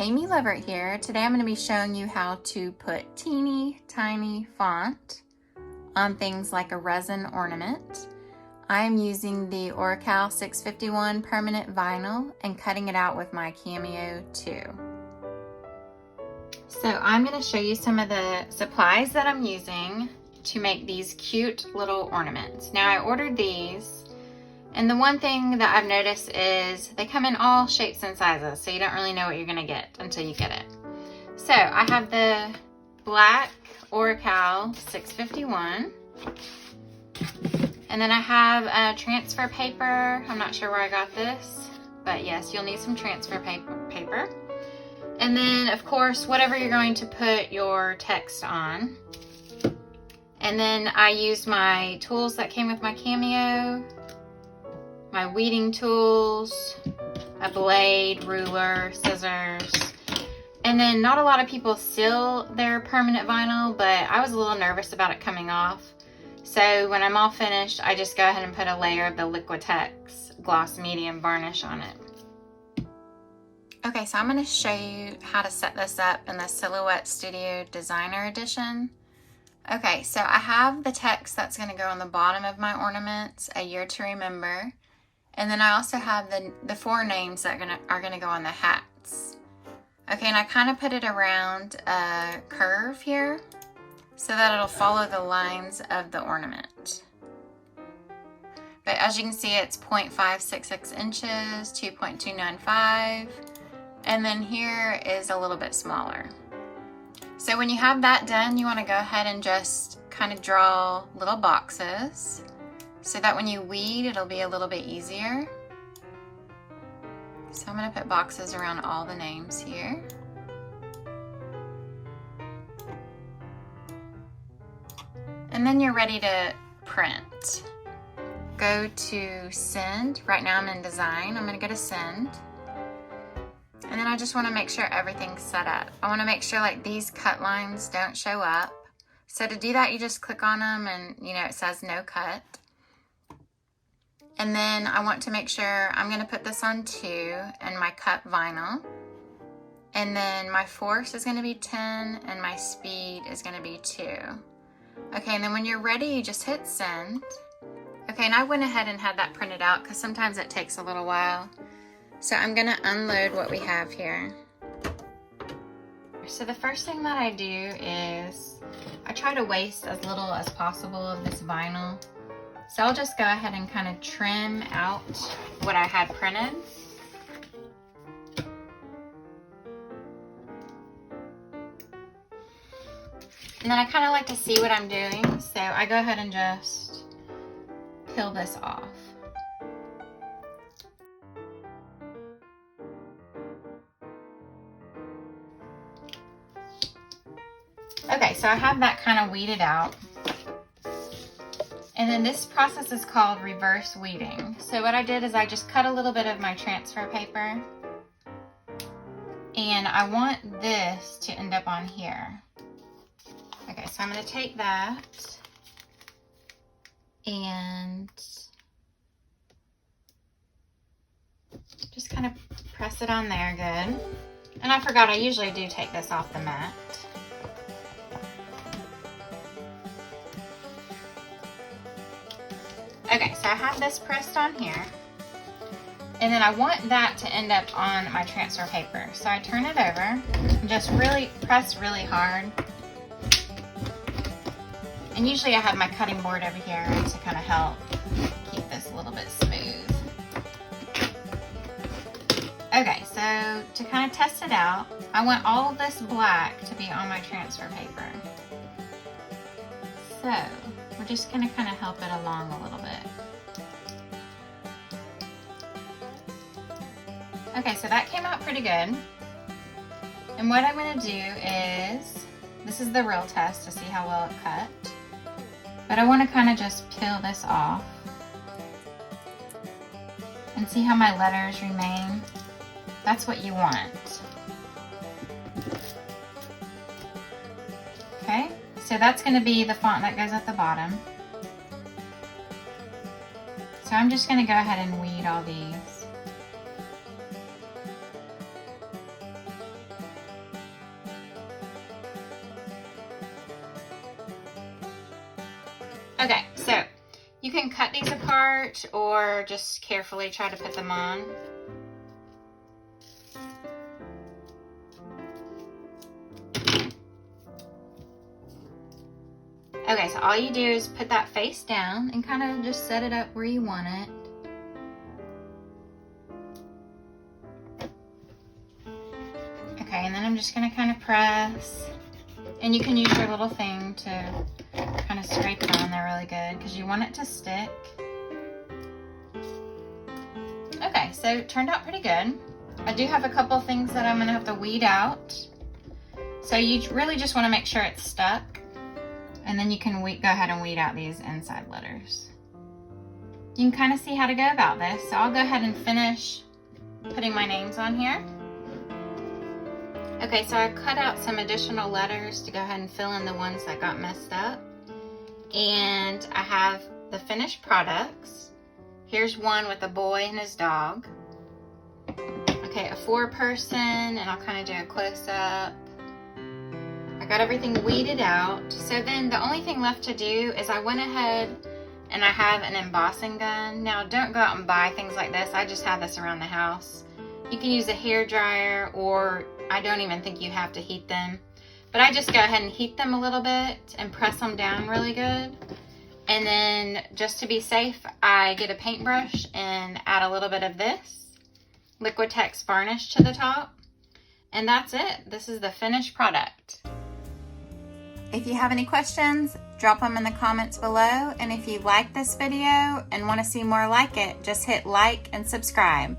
Amy Leverett here. Today I'm going to be showing you how to put teeny tiny font on things like a resin ornament. I am using the Oracal 651 permanent vinyl and cutting it out with my Cameo 2. So I'm going to show you some of the supplies that I'm using to make these cute little ornaments. Now I ordered these, and the one thing that I've noticed is they come in all shapes and sizes, so you don't really know what you're going to get until you get it. So I have the black Oracal 651, and then I have a transfer paper. I'm not sure where I got this, but yes, you'll need some transfer paper. And then, of course, whatever you're going to put your text on. And then I used my tools that came with my Cameo, my weeding tools, a blade, ruler, scissors. And then not a lot of people seal their permanent vinyl, but I was a little nervous about it coming off. So when I'm all finished, I just go ahead and put a layer of the Liquitex Gloss Medium Varnish on it. Okay, so I'm going to show you how to set this up in the Silhouette Studio Designer Edition. Okay, so I have the text that's going to go on the bottom of my ornaments, a year to remember. And then I also have the 4 names that are going to go on the hats. Okay, and I kind of put it around a curve here so that it'll follow the lines of the ornament. But as you can see, it's 0.566 inches, 2.295. And then here is a little bit smaller. So when you have that done, you want to go ahead and just kind of draw little boxes so that when you weed, it'll be a little bit easier. So I'm going to put boxes around all the names here. And then you're ready to print. Go to send. Right now I'm in design. I'm going to go to send. And then I just want to make sure everything's set up. I want to make sure like these cut lines don't show up. So to do that, you just click on them and it says no cut. And then I want to make sure I'm going to put this on 2 and my cut vinyl. And then my force is going to be 10 and my speed is going to be 2. Okay, and then when you're ready, you just hit send. Okay, and I went ahead and had that printed out because sometimes it takes a little while. So I'm going to unload what we have here. So the first thing that I do is I try to waste as little as possible of this vinyl. So I'll just go ahead and kind of trim out what I had printed. And then I kind of like to see what I'm doing. So I go ahead and just peel this off. Okay, so I have that kind of weeded out. And then this process is called reverse weeding. So what I did is I just cut a little bit of my transfer paper. And I want this to end up on here. Okay, so I'm going to take that and just kind of press it on there good. And I forgot I usually do take this off the mat. Okay, so I have this pressed on here, and then I want that to end up on my transfer paper. So I turn it over and just really press really hard. And usually I have my cutting board over here to kind of help keep this a little bit smooth. Okay, so to kind of test it out, I want all of this black to be on my transfer paper. So we're just going to kind of help it along a little bit. Okay, so that came out pretty good. And what I'm going to do is, this is the real test to see how well it cut. But I want to kind of just peel this off and see how my letters remain. That's what you want. Okay, so that's going to be the font that goes at the bottom. So I'm just going to go ahead and weed all these. Okay, so you can cut these apart or just carefully try to put them on. Okay, so all you do is put that face down and kind of just set it up where you want it. Okay, and then I'm just gonna kind of press. And you can use your little thing to kind of scrape it on there really good because you want it to stick. Okay, so it turned out pretty good. I do have a couple things that I'm gonna have to weed out. So you really just wanna make sure it's stuck. And then you can go ahead and weed out these inside letters. You can kind of see how to go about this. So I'll go ahead and finish putting my names on here. Okay, so I cut out some additional letters to go ahead and fill in the ones that got messed up. And I have the finished products. Here's one with a boy and his dog. Okay, a 4-person, and I'll kind of do a close-up. I got everything weeded out. So then the only thing left to do is I went ahead and I have an embossing gun. Now don't go out and buy things like this. I just have this around the house. You can use a hair dryer, or I don't even think you have to heat them. But I just go ahead and heat them a little bit and press them down really good. And then just to be safe, I get a paintbrush and add a little bit of this Liquitex varnish to the top. And that's it. This is the finished product. If you have any questions, drop them in the comments below. And if you like this video and want to see more like it, just hit like and subscribe.